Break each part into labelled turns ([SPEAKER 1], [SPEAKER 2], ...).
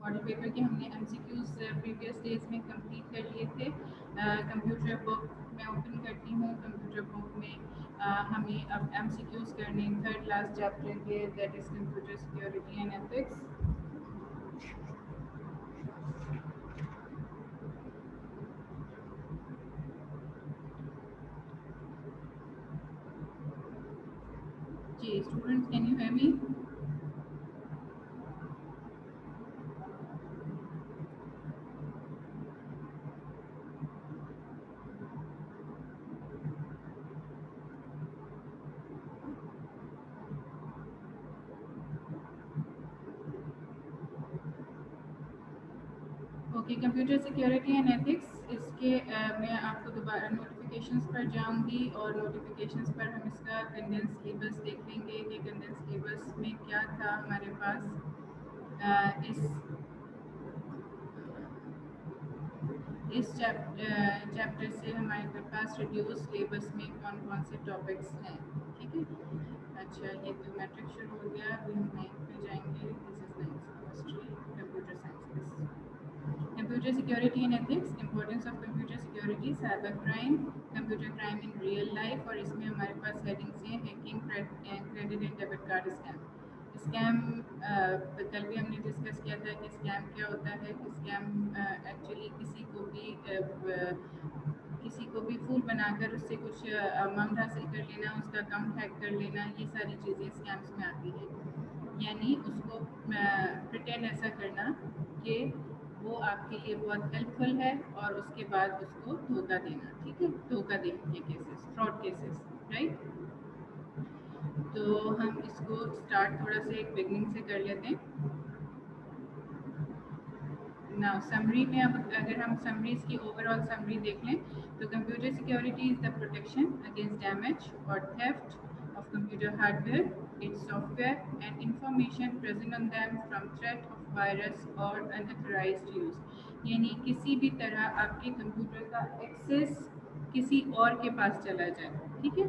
[SPEAKER 1] Model paper के हमने MCQs previous days में कंप्लीट कर लिए थे। कंप्यूटर बुक मैं ओपन करती हूँ। कंप्यूटर बुक में हमें अब MCQs करने थर्ड लास्ट चैप्टर के, that is computer security and ethics. जी students, can you hear me? Okay, computer security and ethics, इसके मैं आपको दोबारा नोटिफिकेशंस पर जाऊंगी और नोटिफिकेशंस पर हम इसका कंडेंस सिलेबस देख लेंगे कि कंडेंस सिलेबस में क्या था हमारे पास। इस चैप्टर से हमारे पास रिड्यूस सिलेबस में कौन कौन से टॉपिक्स हैं, ठीक है। अच्छा, ये तो मैट्रिक शुरू हो गया, अभी हम 9th पे जाएंगे। This is 9th chemistry, computer science. Computer security and ethics, importance of computer security, cyber crime, computer crime in real life, और इसमें हमारे पास हेडिंग्स हैं hacking, credit and debit card scam. Scam कल भी हमने डिस्कस किया था कि स्कैम क्या होता है। स्कैम एक्चुअली किसी को भी फूल बनाकर उससे कुछ अमाउंट हासिल कर लेना, उसका अकाउंट हैक कर लेना, ये सारी चीज़ें स्कैम्स में आती हैं। यानी उसको प्रिटेंड ऐसा करना कि वो आपके लिए बहुत हेल्पफुल है और उसके बाद उसको धोखा देना, ठीक है। धोखा देने के केसेस, फ्रॉड केसेस, राइट। तो हम इसको स्टार्ट थोड़ा सा एक बिगनिंग से कर लेते हैं ना। समरी में अब अगर हम समरीज की ओवरऑल समरी देख लें तो computer security is the protection against damage और theft of computer hardware, its software and information present on them from threat of virus or unauthorized use। यानी किसी भी तरह आपके कंप्यूटर का एक्सेस किसी और के पास चला जाए, ठीक है।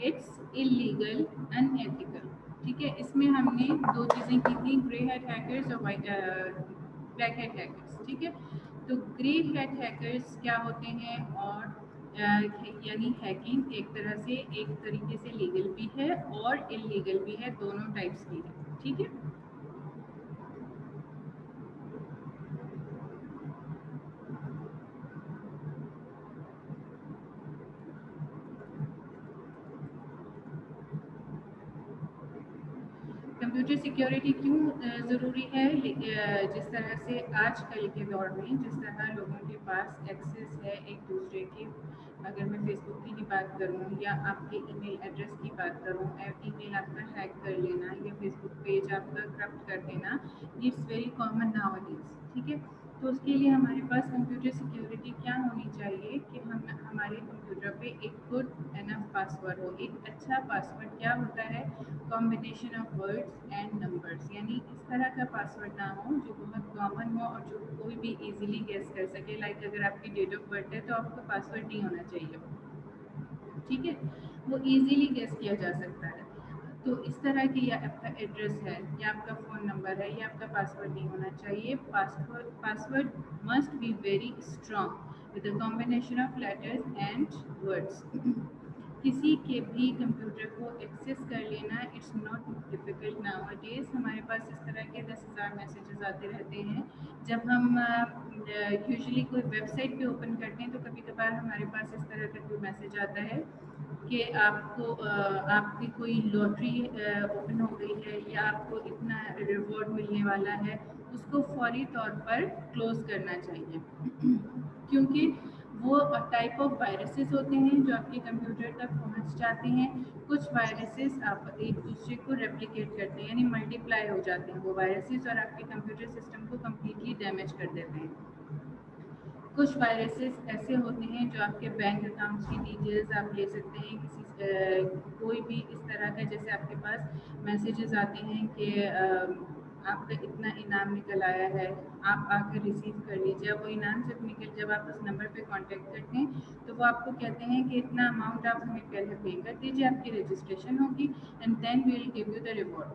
[SPEAKER 1] इट्स इलीगल, अनएथिकल, ठीक है। इसमें हमने दो चीज़ें की थी, ग्रे हेड हैकर्स और ब्लैक हेड हैकर्स, ठीक है। तो ग्रे हेड हैकर्स क्या होते हैं, और यानी हैकिंग एक तरह से एक तरीके से लीगल भी है और इलीगल भी है, दोनों टाइप्स की है, ठीक है। कंप्यूटर सिक्योरिटी क्यों ज़रूरी है? जिस तरह से आजकल के दौर में जिस तरह लोगों के पास एक्सेस है एक दूसरे के, अगर मैं फेसबुक की ही बात करूं या आपके ईमेल एड्रेस की बात करूं, ईमेल आपका हैक कर लेना या फेसबुक पेज आपका करप्ट कर देना, इट्स वेरी कॉमन नाउअडेज, ठीक है। तो उसके लिए हमारे पास कंप्यूटर सिक्योरिटी क्या होनी चाहिए कि हम हमारे कंप्यूटर पे एक गुड एनफ पासवर्ड हो। एक अच्छा पासवर्ड क्या होता है? Combination of words and numbers, यानी इस तरह का पासवर्ड ना हो जो बहुत कॉमन हो और जो कोई भी इजीली गेस कर सके। लाइक अगर आपकी डेट ऑफ बर्थ है तो आपका पासवर्ड नहीं होना चाहिए, ठीक है। वो इजीली गेस किया जा सकता है। तो इस तरह की, या आपका एड्रेस है या आपका फ़ोन नंबर है, या आपका पासवर्ड नहीं होना चाहिए। Password must be very strong with a combination of letters and words. किसी के भी कंप्यूटर को एक्सेस कर लेना इट्स नॉट डिफ़िकल्ट नाउअडेज़। हमारे पास इस तरह के 10,000 मैसेजेस आते रहते हैं। जब हम यूजुअली कोई वेबसाइट पे ओपन करते हैं तो कभी कभार हमारे पास इस तरह का कोई मैसेज आता है कि आपको आपकी कोई लॉटरी ओपन हो गई है या आपको इतना रिवॉर्ड मिलने वाला है, उसको फौरी तौर पर क्लोज़ करना चाहिए क्योंकि वो टाइप ऑफ वायरसेस होते हैं जो आपके कंप्यूटर तक पहुंच जाते हैं। कुछ वायरसेस आप एक दूसरे को रेप्लिकेट करते हैं, यानी मल्टीप्लाई हो जाते हैं वो वायरसेस और आपके कंप्यूटर सिस्टम को कम्प्लीटली डैमेज कर देते हैं। कुछ वायरसेस ऐसे होते हैं जो आपके बैंक अकाउंट्स की डिटेल्स आप ले सकते हैं। कोई भी इस तरह का, जैसे आपके पास मैसेजेस आते हैं कि आपका इतना इनाम निकल आया है, आप आकर रिसीव कर लीजिए। वो इनाम जब आप उस नंबर पे कांटेक्ट करते हैं तो वो आपको कहते हैं कि इतना अमाउंट आप हमें पहले पे कर दीजिए, आपकी रजिस्ट्रेशन होगी and then we will give you the reward.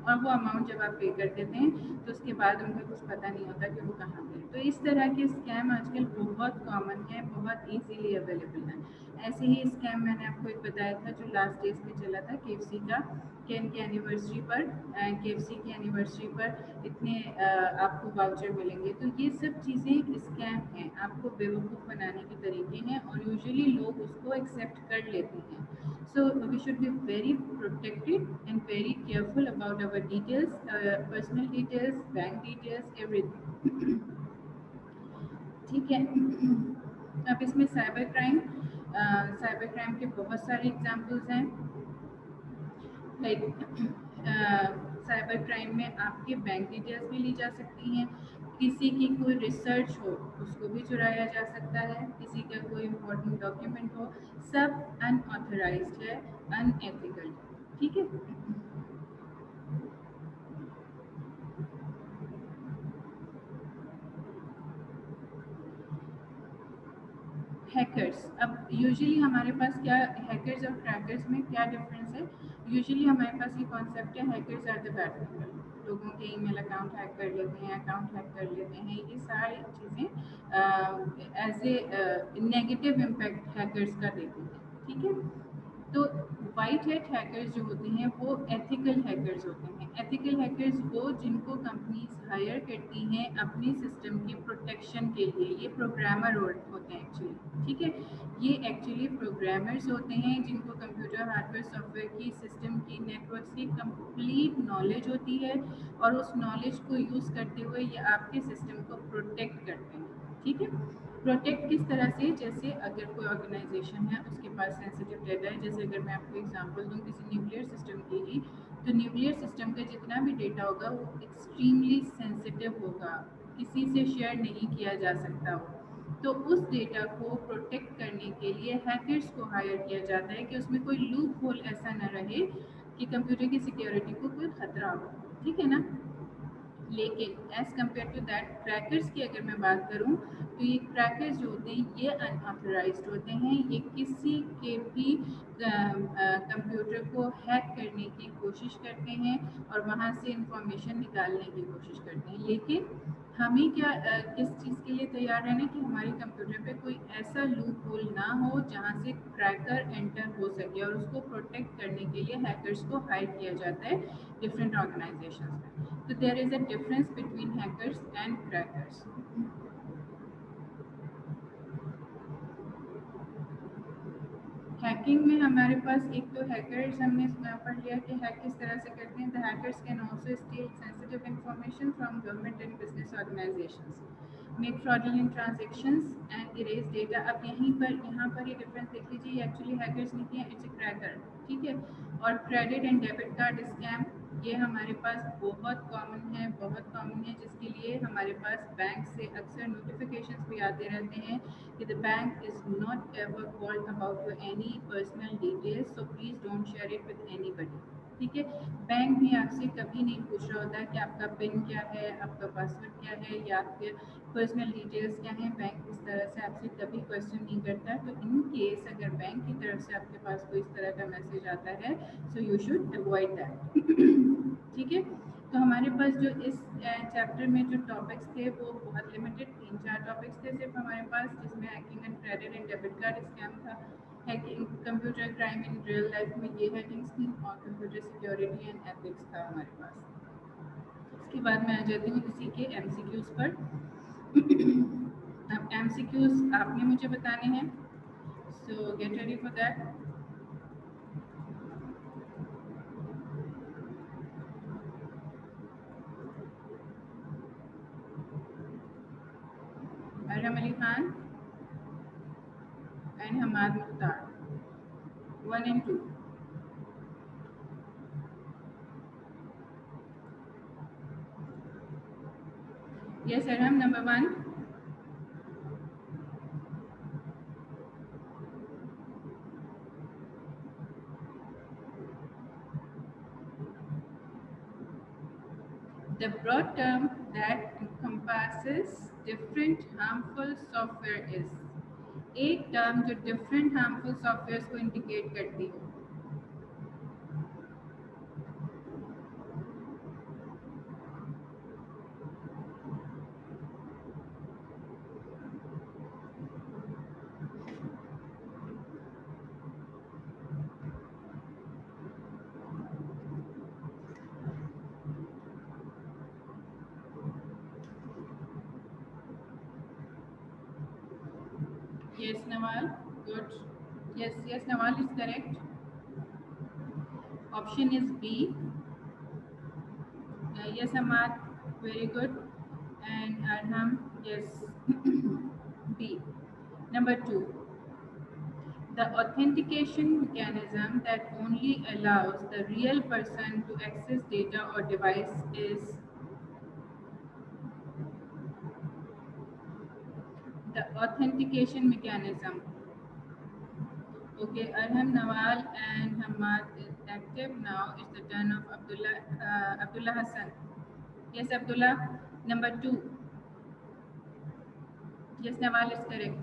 [SPEAKER 1] और वो अमाउंट जब आप पे कर देते हैं तो उसके बाद उनको कुछ पता नहीं होता कि वो कहाँ गए। तो इस तरह के स्कैम आजकल बहुत कॉमन है, बहुत इजीली अवेलेबल है। ऐसे ही स्कैम मैंने आपको एक बताया था जो लास्ट डेज में चला था केएफसी का, कि इनकी एनिवर्सरी पर, केएफसी की एनिवर्सरी पर इतने आपको वाउचर मिलेंगे। तो ये सब चीज़ें एक स्कैम हैं, आपको बेवकूफ़ बनाने के तरीके हैं और यूजुअली लोग उसको एक्सेप्ट कर लेते हैं। So we should be very protected and very careful about our details, personal details, bank details, everything. ठीक है। अब इसमें साइबर क्राइम के बहुत सारे एग्जाम्पल्स हैं। लाइक साइबर क्राइम में आपके बैंक डिटेल्स भी ली जा सकती हैं, किसी की कोई रिसर्च हो उसको भी चुराया जा सकता है, किसी का कोई इम्पोर्टेंट डॉक्यूमेंट हो, सब अनऑथराइज्ड है, अनएथिकल। ठीक है। हैकर्स, अब यूजुअली हमारे पास क्या, हैकर्स और क्रैकर्स में क्या डिफरेंस है? यूजुअली हमारे पास ये कॉन्सेप्ट है, hackers are the bad people, लोगों के ईमेल अकाउंट हैक कर लेते हैं, अकाउंट हैक कर लेते हैं, ये सारी चीज़ें as a negative impact hackers का देती हैं। ठीक है। तो वाइट हैट हैकर्स जो होते हैं वो एथिकल हैकर्स होते हैं। एथिकल हैकर्स वो जिनको कंपनीज हायर करती हैं अपने सिस्टम के प्रोटेक्शन के लिए, ये प्रोग्रामर होते हैं एक्चुअली। ठीक है। ये एक्चुअली प्रोग्रामर्स होते हैं जिनको कंप्यूटर, हार्डवेयर, सॉफ्टवेयर की, सिस्टम की, नेटवर्क की कंप्लीट नॉलेज होती है और उस नॉलेज को यूज़ करते हुए ये आपके सिस्टम को प्रोटेक्ट करते हैं। ठीक है। प्रोटेक्ट किस तरह से? जैसे अगर कोई ऑर्गेनाइजेशन है उसके पास सेंसिटिव डेटा है, जैसे अगर मैं आपको एग्जांपल दूं किसी न्यूक्लियर सिस्टम की ही, तो न्यूक्लियर सिस्टम का जितना भी डेटा होगा वो एक्सट्रीमली सेंसिटिव होगा, किसी से शेयर नहीं किया जा सकता हो। तो उस डेटा को प्रोटेक्ट करने के लिए हैकर्स को हायर किया जाता है कि उसमें कोई लूप होल ऐसा न रहे कि कंप्यूटर की सिक्योरिटी को कोई खतरा हो। ठीक है ना। लेकिन as compare to that crackers की अगर मैं बात करूं तो ये क्रैकर्स जो होते हैं ये अनऑथराइज्ड होते हैं, ये किसी के भी कंप्यूटर को हैक करने की कोशिश करते हैं और वहाँ से इंफॉर्मेशन निकालने की कोशिश करते हैं। लेकिन हमें क्या किस चीज़ के लिए तैयार रहना कि हमारे कंप्यूटर पे कोई ऐसा लूप होल ना हो जहाँ से क्रैकर एंटर हो सके, और उसको प्रोटेक्ट करने के लिए हैकर्स को हायर किया जाता है डिफरेंट ऑर्गेनाइजेशंस में। So there is a difference between hackers and crackers. Hacking में हमारे पास एक तो हैकर्स हमने पढ़ लिया कि हैक किस तरह से करते हैं। The hackers can also steel sensitive information from government and business organisations, make fraudulent transactions and erase data. अब यहाँ पर ये डिफरेंस देख लीजिए, एक्चुअली हैकर्स नहीं किया, इट्स ए क्रैकर। ठीक है। और credit and debit card scam, ये हमारे पास बहुत कॉमन है, बहुत कॉमन है, जिसके लिए हमारे पास बैंक से अक्सर नोटिफिकेशंस भी आते रहते हैं कि the bank is not ever called about your any personal details, so please don't share it with anybody. ठीक है। बैंक भी आपसे कभी नहीं पूछ रहा होता कि आपका पिन क्या है, आपका पासवर्ड क्या है, या आपके पर्सनल डिटेल्स क्या हैं। बैंक इस तरह से आपसे कभी क्वेश्चन नहीं करता। तो इन केस अगर बैंक की तरफ से आपके पास कोई इस तरह का मैसेज आता है, so you should avoid that. ठीक है। तो हमारे पास जो इस चैप्टर में जो टॉपिक्स थे वो बहुत लिमिटेड, 3-4 टॉपिक्स थे सिर्फ हमारे पास, जिसमें hacking and credit and debit card scam था, hacking computer crime in real life में ये हैकिंग्स थी, और कंप्यूटर सिक्योरिटी एंड एथिक्स था हमारे पास। इसके बाद मैं आ जाती हूँ इसी के एमसीक्यूज पर। अब एमसीक्यूज आपने मुझे बताने हैं, so get ready for that. Arham Ali Khan and Hamad Mukhtar, 1 and 2। Yes, Arham, number 1. The broad term that encompasses different harmful software is, एक टर्म जो different harmful softwares को indicate करती हो। Yes, Nawal. Good. Yes, Nawal is correct. Option is B. Yes, Ahmad. Very good. And Arham. Yes. B. Number 2. The authentication mechanism that only allows the real person to access data or device is the authentication mechanism. Okay, Arham, Nawal, and Hamad is active now. It's the turn of Abdullah Hassan. Yes, Abdullah. Number 2. Yes, Nawal is correct.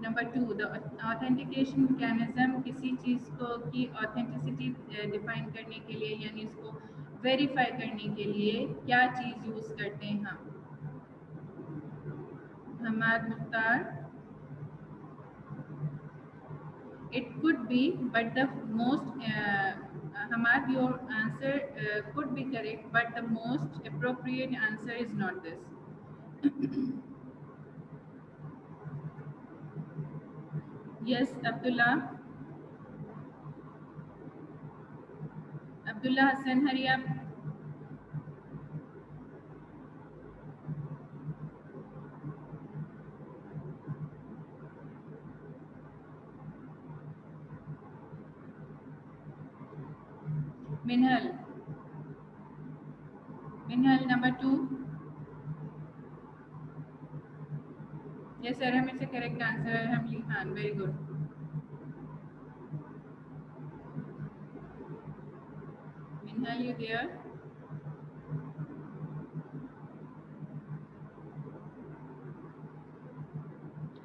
[SPEAKER 1] Number 2, the authentication mechanism किसी चीज़ को की authenticity define करने के लिए यानी इसको verify करने के लिए क्या चीज़ यूज़ करते हैं हम Hammad Mukhtar it could be but the most Hammad your answer could be correct but the most appropriate answer is not this yes Abdullah Hassan Haria Minhal number 2 Yes, Arham, it's a correct answer. Arham Khan, very good. Minhal, you there?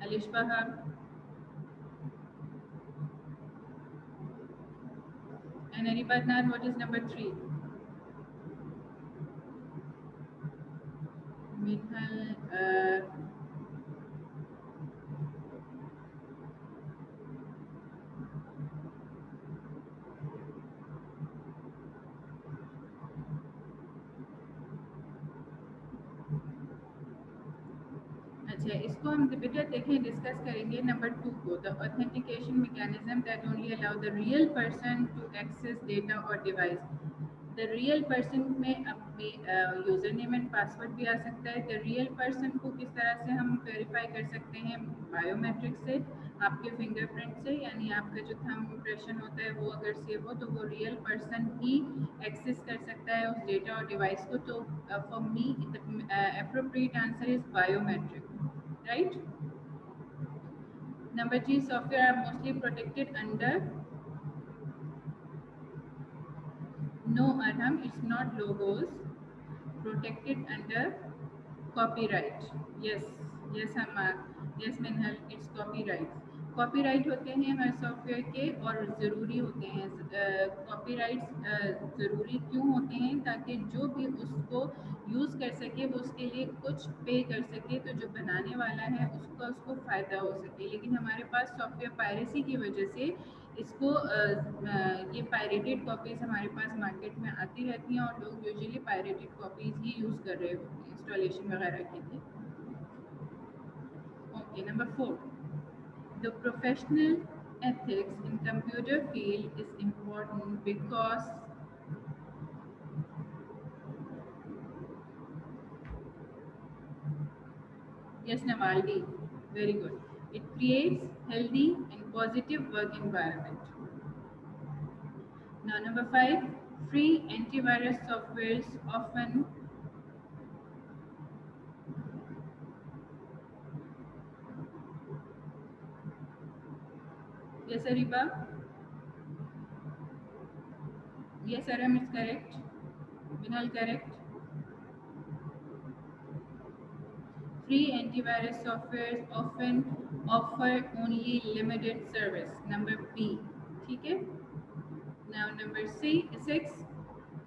[SPEAKER 1] Alish Bahab. And Aribadnan, what is number 3? Minhal, अच्छा इसको हम बेटा देखें discuss करेंगे number 2 को the authentication mechanism that only allow the real person to access data और device the real person में अपने यूज़र नेम एंड पासवर्ड भी आ सकता है द रियल पर्सन को किस तरह से हम वेरीफाई कर सकते हैं बायोमेट्रिक से आपके फिंगरप्रिंट से यानी आपका जो थंब इम्प्रेशन होता है वो अगर सेव हो तो वो रियल पर्सन ही एक्सेस कर सकता है उस डेटा और डिवाइस को तो for me the appropriate answer is biometric right? Number 3, software are mostly protected under. No, Arham, it's not logos. Protected under copyright. Yes, yes, Hamad. Yes, Minhal, it's copyright. Copyright होते हैं हर software के और ज़रूरी होते हैं copyrights ज़रूरी क्यों होते हैं ताकि जो भी उसको यूज़ कर सके वो उसके लिए कुछ पे कर सके तो जो बनाने वाला है उसका उसको फ़ायदा हो सके लेकिन हमारे पास सॉफ्टवेयर पायरेसी की वजह से इसको ये पायरेटेड कॉपीज़ हमारे पास मार्केट में आती रहती हैं और लोग यूजुअली पायरेटेड कॉपीज़ ही यूज़ कर रहे होते हैं इंस्टॉलेशन वगैरह के लिए okay number 4 The professional ethics in computer field is important because yes, Navaldi, very good. It creates healthy and positive work environment. Now, number 5, free antivirus softwares often yes, Ariba. Yes, Aram is correct. Vinal correct. Free antivirus softwares often offer only limited service. Number B. Okay. Now number 6,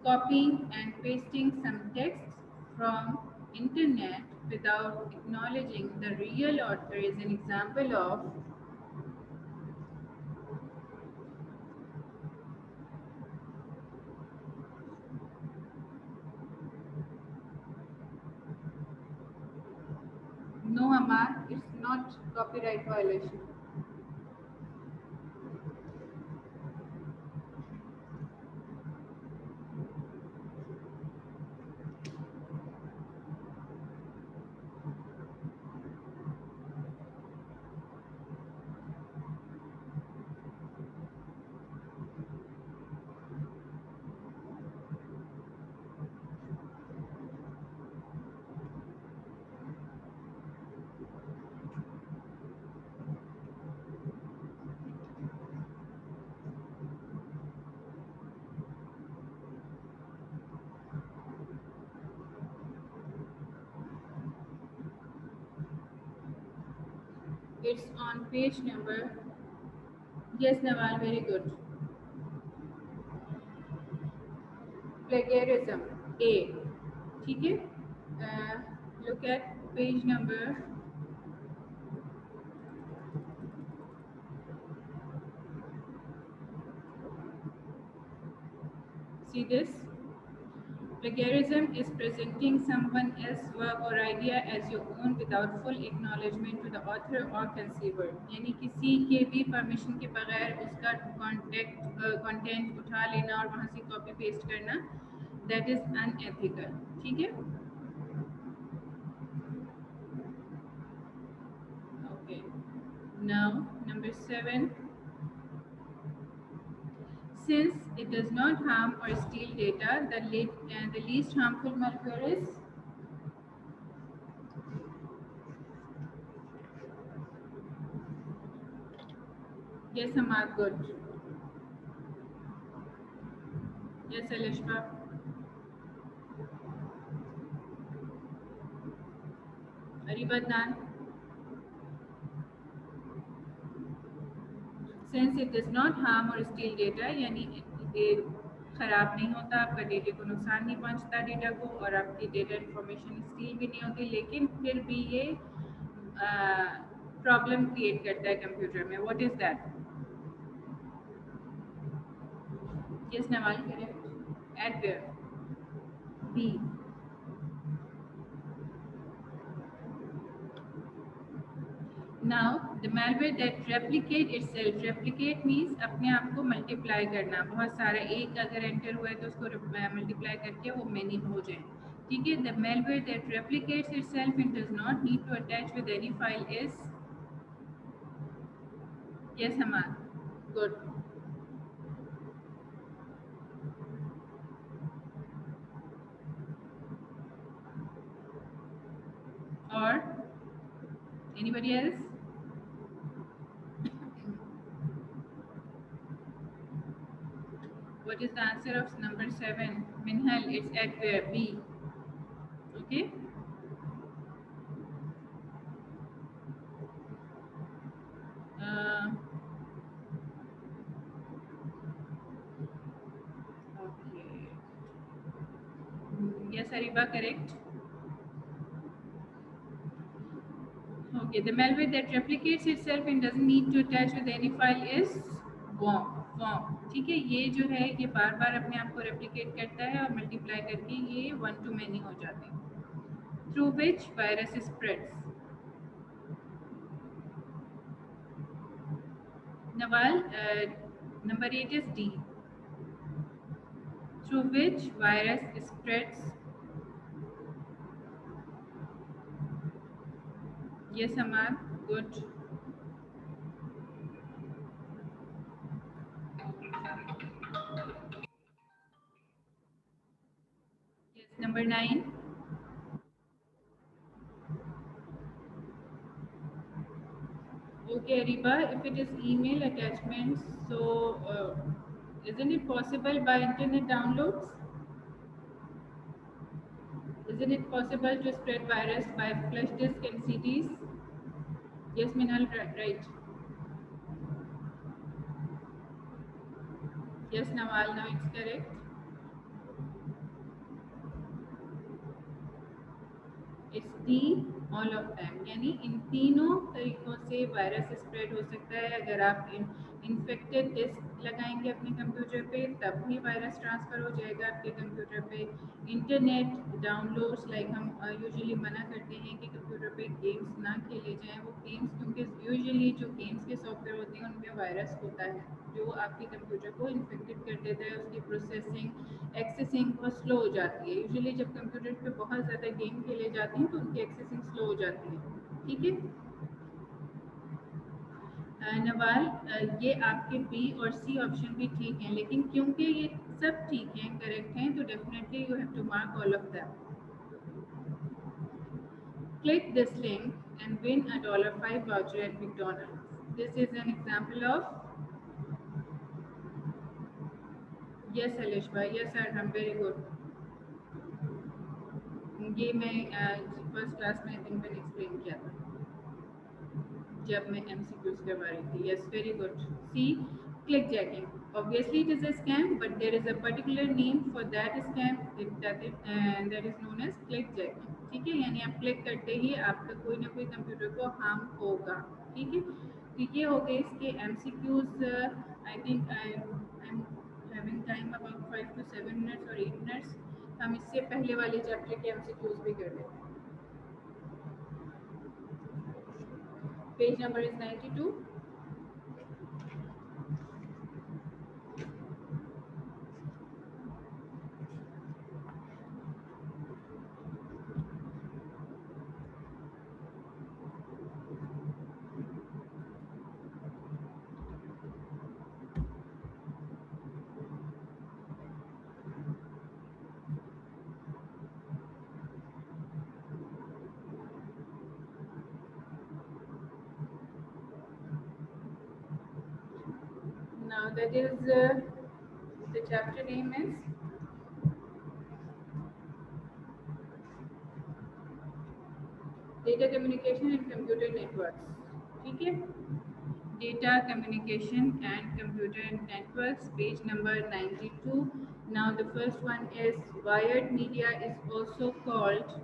[SPEAKER 1] copying and pasting some text from internet without acknowledging the real author is an example of No, Amar, it's not copyright violation. It's on page number. Yes, Nawal, very good. Plagiarism A. ठीक है. Look at page number. See this. Plagiarism is presenting someone else's work or idea as your own without full acknowledgement to the author or conceiver. यानी किसी के भी permission के बगैर उसका content उठा लेना और वहाँ से कॉपी पेस्ट करना, that is unethical. ठीक है. Okay. Now number 7. Since it does not harm or steal data, the least harmful malware is. Yes, Amar, good. Yes, Alishba. Aribadnan. Since it does not harm or steal data, यानी ये ख़राब नहीं होता, आपका data को नुकसान नहीं पहुंचता डेटा को, और आपकी डेटा इंफॉर्मेशन स्टील भी नहीं होती, लेकिन फिर भी ये प्रॉब्लम क्रिएट करता है कंप्यूटर में. What is that? Yes Nawal, correct. At where? B. Now, the malware that replicate itself. Replicate means अपने आप को मल्टीप्लाई करना. बहुत सारा एक अगर एंटर हुआ है तो उसको मल्टीप्लाई करके वो मैनी हो जाए. ठीक है. The malware that replicates itself and does not need to attach with any file is. Yes, Aman. Good. Or anybody else? What is the answer of number 7? Minhal, it's at where? B. Okay. Okay. Yes, Ariba, correct. Okay, the malware that replicates itself and doesn't need to attach with any file is worm. ठीक है. ये जो है ये बार बार अपने आप को replicate करता है और मल्टीप्लाई करके ये वन टू मैनी हो जाते हैं. Through which virus spreads. Nawal, number 8 is D. Through which virus spreads. Yes, Amar, good. Yes, number 9. Okay, Ariba, if it is email attachments, so isn't it possible by internet downloads? Isn't it possible to spread virus by flash disk and CDs? Yes, Minal, right. Yes, Nawal, now it's correct. It's D, all of them. यानी इन तीनों तरीकों से virus spread हो सकता है. अगर आप infected disc लगाएंगे अपने कंप्यूटर पे, तब भी वायरस ट्रांसफ़र हो जाएगा आपके कंप्यूटर पे। इंटरनेट डाउनलोड्स, लाइक हम यूजुअली मना करते हैं कि कंप्यूटर पे गेम्स ना खेले जाएं, वो गेम्स क्योंकि यूजुअली जो गेम्स के सॉफ्टवेयर होते हैं उनमें वायरस होता है जो आपके कंप्यूटर को इन्फेक्टेड कर देता है, उसकी प्रोसेसिंग एक्सेसिंग बहुत स्लो हो जाती है। यूजुअली जब कंप्यूटर पे बहुत ज़्यादा गेम खेले जाते हैं तो उनकी एक्सेसिंग स्लो हो जाती है। ठीक है नवाल, ये आपके बी और सी ऑप्शन भी ठीक हैं, लेकिन क्योंकि ये सब ठीक हैं, करेक्ट हैं, तो definitely you have to mark all of them. Click this link and win a $5 voucher at McDonald's. This is an example of yes Alish bhai, yes sir, I'm very good. ये मैं first class में I think मैंने explain किया था जब मैं MCQs करवा रही थी। Yes very good. C clickjacking, obviously it is a scam but there is a particular name for that scam, that is known as clickjacking. ठीक है, यानी आप क्लिक करते ही आपका कोई ना कोई कंप्यूटर को हार्म होगा। ठीक है, तो ये हो गए इसके MCQs। I think I am having time about 5 to 7 minutes और 8 मिनट्स। हम इससे पहले वाले चैप्टर के MCQs भी कर लेते हैं। Page number is 92। Now that is the chapter name is Data Communication and Computer Networks. ठीक है, Data Communication and Computer Networks, page number 92. Now the first one is wired media is also called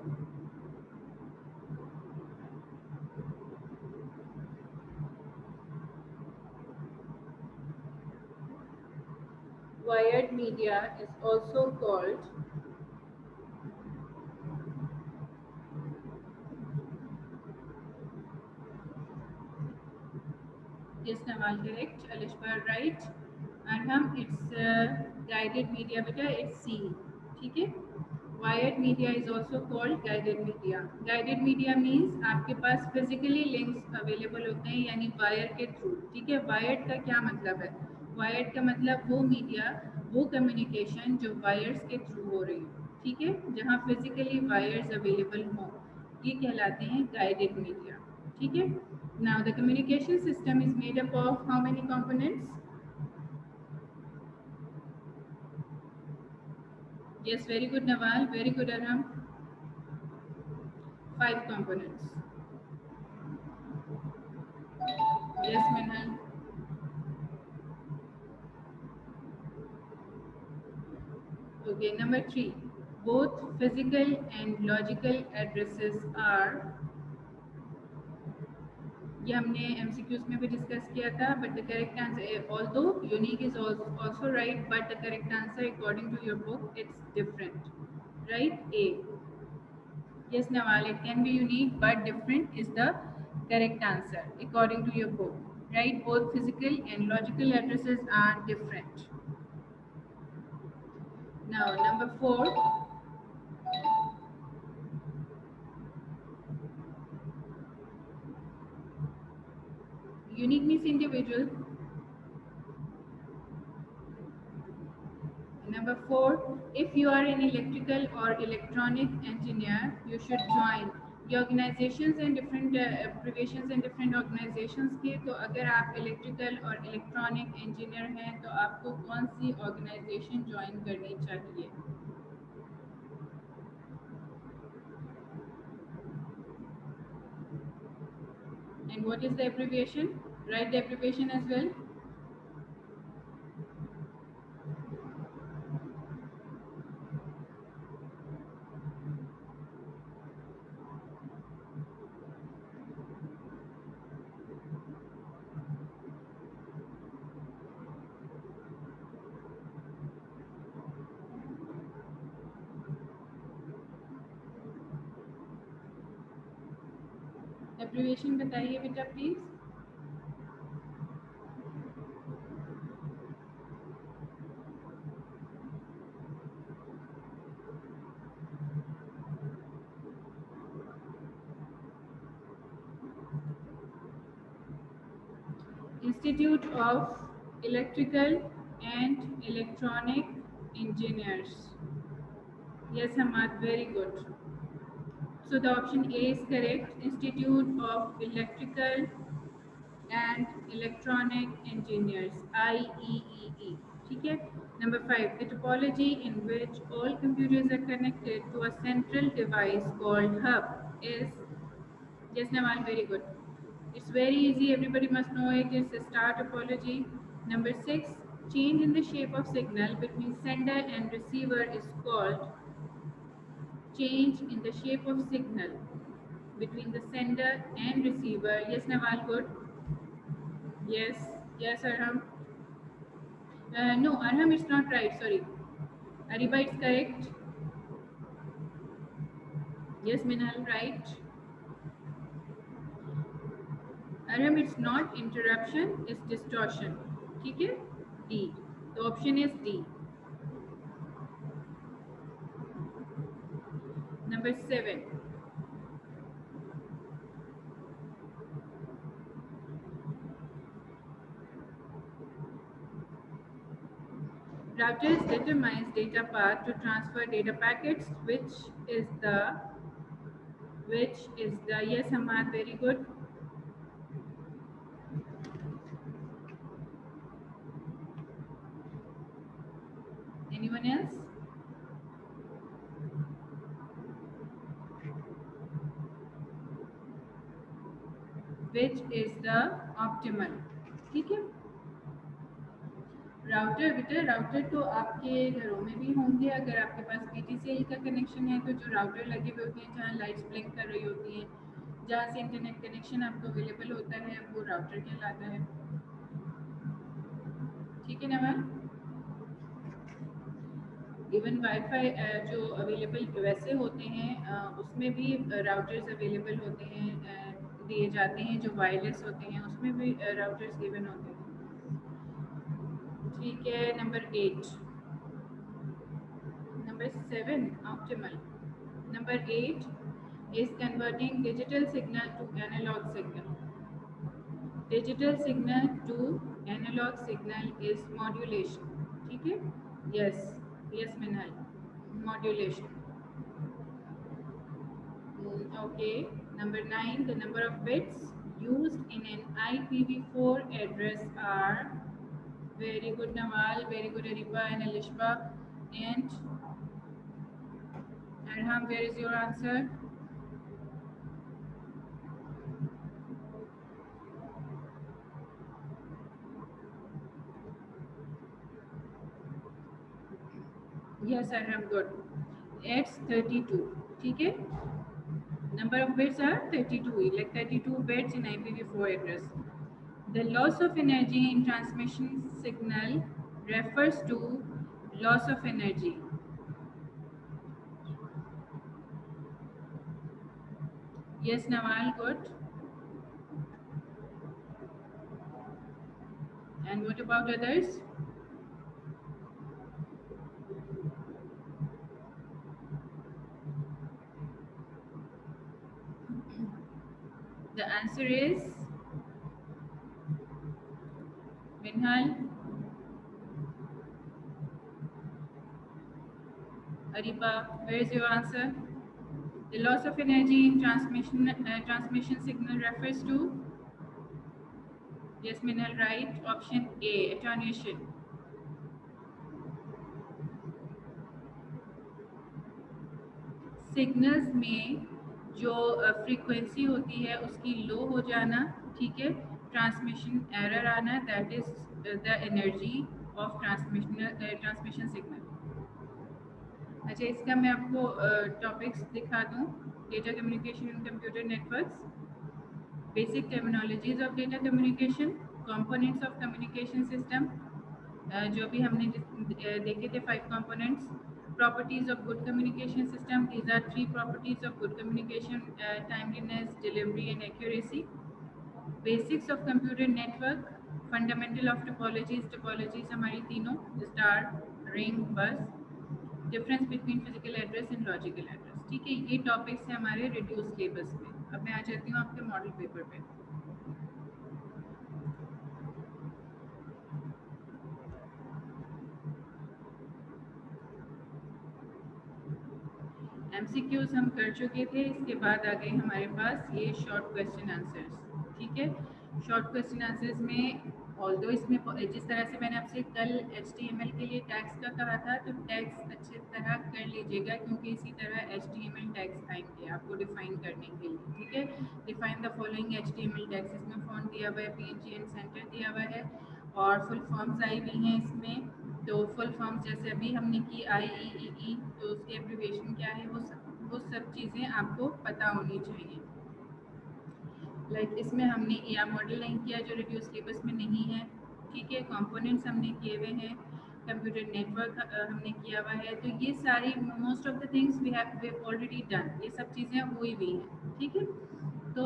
[SPEAKER 1] wired media is also called yes Namal, correct, Alishbar right, and हम it's guided media बेटा, it's C। ठीक है, wired media is also called guided media. Guided media means आपके पास physically links available होते हैं यानी wire के through. ठीक है, वायर्ड का क्या मतलब है? वायर्ड का मतलब वो मीडिया, वो कम्युनिकेशन जो वायर्स के थ्रू हो रही हो। ठीक है, जहाँ फिजिकली वायर्स अवेलेबल हों, ये कहलाते हैं गाइडेड मीडिया। ठीक है, now the communication system is made up of how many components? Yes, very good Nawal, very good Arham. 5 components. Yes, Minhal. Okay, number 3. Both physical and logical addresses are, ये हमने MCQs में भी discuss किया था, but the correct answer, although unique is also right, but the correct answer according to your book it's different, right? A. Yes, Nawal, it can be unique but different is the correct answer according to your book, right? Both physical and logical addresses are different. Now, number 4. Unique means individual. Number 4, if you are an electrical or electronic engineer, you should join ये organizations and different abbreviations and different organizations के। तो अगर आप electrical और electronic engineer हैं तो आपको कौन सी organization join करनी चाहिए? And what is the abbreviation? Write the abbreviation as well. Abbreviation बताइए बेटा please. Institute of electrical and electronic engineers. Yes Hammad, very good. So the option A is correct. Institute of Electrical and Electronic Engineers, IEEE. ठीक है। Number 5, the topology in which all computers are connected to a central device called hub is, yes Namal, very good. It's very easy, everybody must know it. It's a star topology. Number 6, change in the shape of signal between sender and receiver is called change in the shape of signal between the sender and receiver. Yes Naval, good. Yes, yes Arham. No, Arham, it's not right, sorry. Ariba, it's correct. Yes, Minal, right. Arham, it's not interruption, it's distortion. ठीक है? D. The option is D. Number 7. Routers determines data path to transfer data packets, which is the yes Hamad, very good. Anyone else? Which is the optimal. ठीक है? Router बेटा, router तो आपके घरों में भी होंगे। अगर आपके पास पीटीसीएल का कनेक्शन है तो जो राउटर लगे हुए होते हैं जहाँ लाइट्स ब्लिंक कर रही होती हैं, जहाँ से इंटरनेट कनेक्शन आपको अवेलेबल होता है, वो राउटर कहलाता है। ठीक है ना मैम? इवन वाईफाई जो अवेलेबल वैसे होते हैं उसमें भी राउटर्स अवेलेबल होते हैं, दिए जाते हैं। जो वायरलेस होते हैं उसमें भी राउटर्स गिवन होते हैं। ठीक है। Number 8, number 7, optimal. Number 8 is converting digital signal to analog signal. Digital signal to analog signal is modulation. ठीक है? Yes, yes Minhal, modulation. Okay. Number 9, the number of bits used in an IPv4 address are, very good Nawal, very good Ariba and Alishba. And Arham, where is your answer? Yes, Arham, good. It's 32. ठीक है? Number of bits are 32, like 32 bits in IPv4 address. The loss of energy in transmission signal refers to loss of energy. Yes, Nawal, good. And what about others? The answer is Minhal, Ariba, where is your answer? The loss of energy in transmission signal refers to, yes Minhal, right. Option A, attenuation. Signals में जो frequency होती है उसकी लो हो जाना, ठीक है, transmission error आना, that is the energy of transmission signal. अच्छा, इसका मैं आपको टॉपिक्स दिखा दूँ। Data communication in computer networks, basic terminologies of data communication, components of communication system, जो भी हमने देखे थे 5 components, Properties of good communication system. These are three properties of good communication: timeliness, delivery, and accuracy. Basics of computer network. Fundamental of topologies. Topologies हमारी तीनों: star, ring, bus. Difference between physical address and logical address. ठीक है, ये topics हैं हमारे reduce syllabus में। अब मैं आ जाती हूँ आपके मॉडल पेपर पे। एमसीक्यूज हम कर चुके थे, इसके बाद आ गए हमारे पास ये शॉर्ट क्वेश्चन आंसर्स। ठीक है, शॉर्ट क्वेश्चन आंसर्स में ऑल्दो इसमें जिस तरह से मैंने आपसे कल HTML के लिए टैग्स का कहा था, तो टैग्स अच्छी तरह कर लीजिएगा, क्योंकि इसी तरह HTML टैग्स आएंगे आपको डिफाइन करने के लिए। ठीक है, define the following HTML tags. इसमें फॉन्ट दिया हुआ है, PNG एंड सेंटर दिया हुआ है, और फुल फॉर्म्स आई हुई हैं इसमें। तो फुल फॉर्म्स जैसे अभी हमने की IEEE, तो उसकी एब्रीविएशन क्या है, वो सब चीज़ें आपको पता होनी चाहिए। इसमें हमने ER मॉडल नहीं किया जो रिड्यूस सिलेबस में नहीं है। ठीक है, कंपोनेंट्स हमने किए हुए हैं, कंप्यूटर नेटवर्क हमने किया हुआ है। तो ये सारी most of the things we have already done, ये सब चीज़ें हुई हुई हैं। ठीक है, तो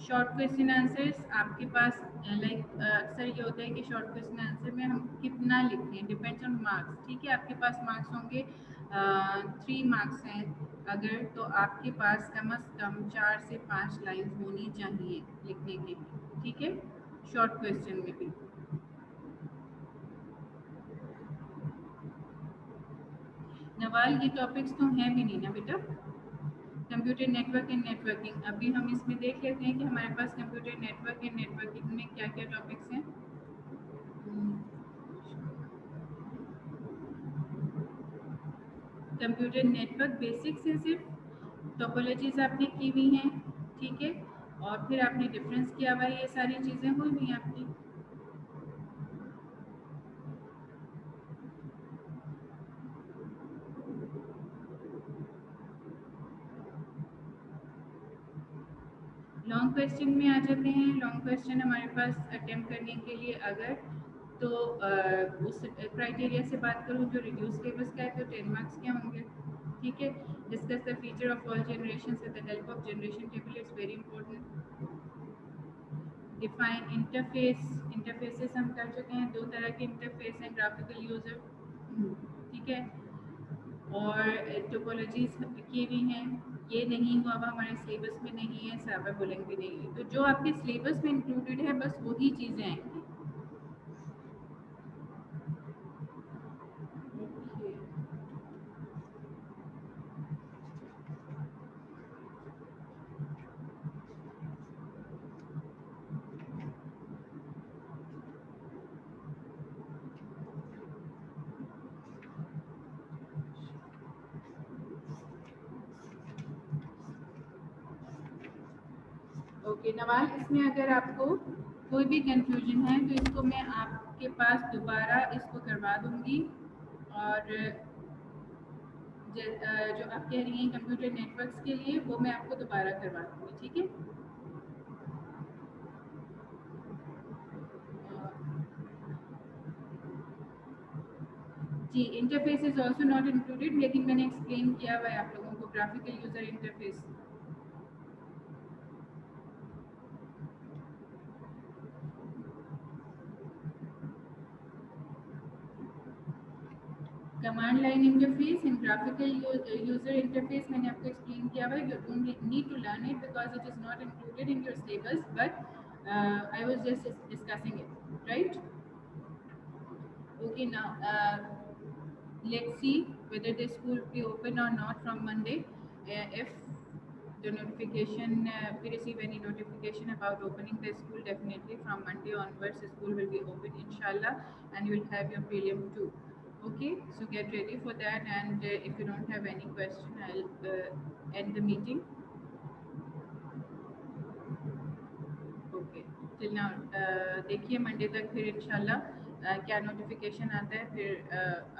[SPEAKER 1] शॉर्ट क्वेश्चन आंसर्स आपके पास अक्सर ये होता है कि शॉर्ट क्वेश्चन आंसर में हम कितना लिखें, डिपेंड्स ऑन मार्क्स। ठीक है, आपके पास मार्क्स होंगे 3 मार्क्स हैं अगर, तो आपके पास कम से कम 4 से 5 लाइन होनी चाहिए लिखने के लिए। ठीक है, शॉर्ट क्वेश्चन में भी। नवाल, ये टॉपिक्स तो हैं भी नहीं ना बेटा, कंप्यूटर नेटवर्क एंड नेटवर्किंग। अभी हम इसमें देख लेते हैं कि हमारे पास कंप्यूटर नेटवर्क एंड नेटवर्किंग में क्या क्या टॉपिक्स हैं। कंप्यूटर नेटवर्क बेसिक्स है सिर्फ, टोपोलॉजीज आपने की हुई हैं। ठीक है, और फिर आपने डिफरेंस किया हुआ है, ये सारी चीज़ें हुई हुई हैं आपकी। लॉन्ग क्वेश्चन में आ जाते हैं। लॉन्ग क्वेश्चन हमारे पास अटेम्प्ट करने के लिए अगर तो उस क्राइटेरिया से बात करूँ जो रिड्यूस सिलेबस का है, तो 10 मार्क्स के होंगे। ठीक है, discuss the feature of all generation with the help of generation table, it's very important. Define interface, interfaces हम कर चुके हैं, 2 तरह के इंटरफेस हैं, ग्राफिकल यूजर। ठीक है, और टोपोलॉजीज की हुई हैं। ये नहीं हुआ हुआ हमारे सिलेबस में नहीं है, साइबर बुलिंग भी नहीं है। तो जो आपके सिलेबस में इंक्लूडेड है बस वही चीज़ें आएंगी। ओके नवाल, इसमें अगर आपको कोई भी कंफ्यूजन है तो इसको मैं आपके पास दोबारा इसको करवा दूंगी, और जो आप कह रही हैं कंप्यूटर नेटवर्क्स के लिए, वो मैं आपको दोबारा करवा दूंगी। ठीक है, जी, interface is also not included, लेकिन मैंने एक्सप्लेन किया हुआ है आप लोगों को, graphical user interface. Command line interface and graphical user interface मैंने आपको एक्सप्लेन किया हुआ है। You don't need to learn it because it is not included in your syllabus, but I was just discussing it, right? Okay, now let's see whether the school will be open or not from Monday. If the notification, we receive any notification about opening the school, definitely from Monday onwards the school will be open inshallah, and you will have your prelim too. Okay, so get ready for that, and if you don't have any question, I'll end the meeting. Okay, till now देखिए Monday तक फिर इंशाल्लाह क्या notification आता है, फिर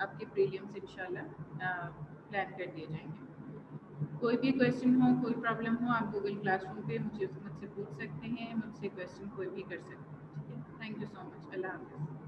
[SPEAKER 1] आपके prelims इंशाल्लाह प्लान कर दिए जाएंगे। कोई भी क्वेश्चन हो, कोई प्रॉब्लम हो, आप गूगल क्लासरूम पे मुझसे पूछ सकते हैं, मुझसे क्वेश्चन कोई भी कर सकते हैं। ठीक है, थैंक यू सो मच, अल्लाह हाफिज़।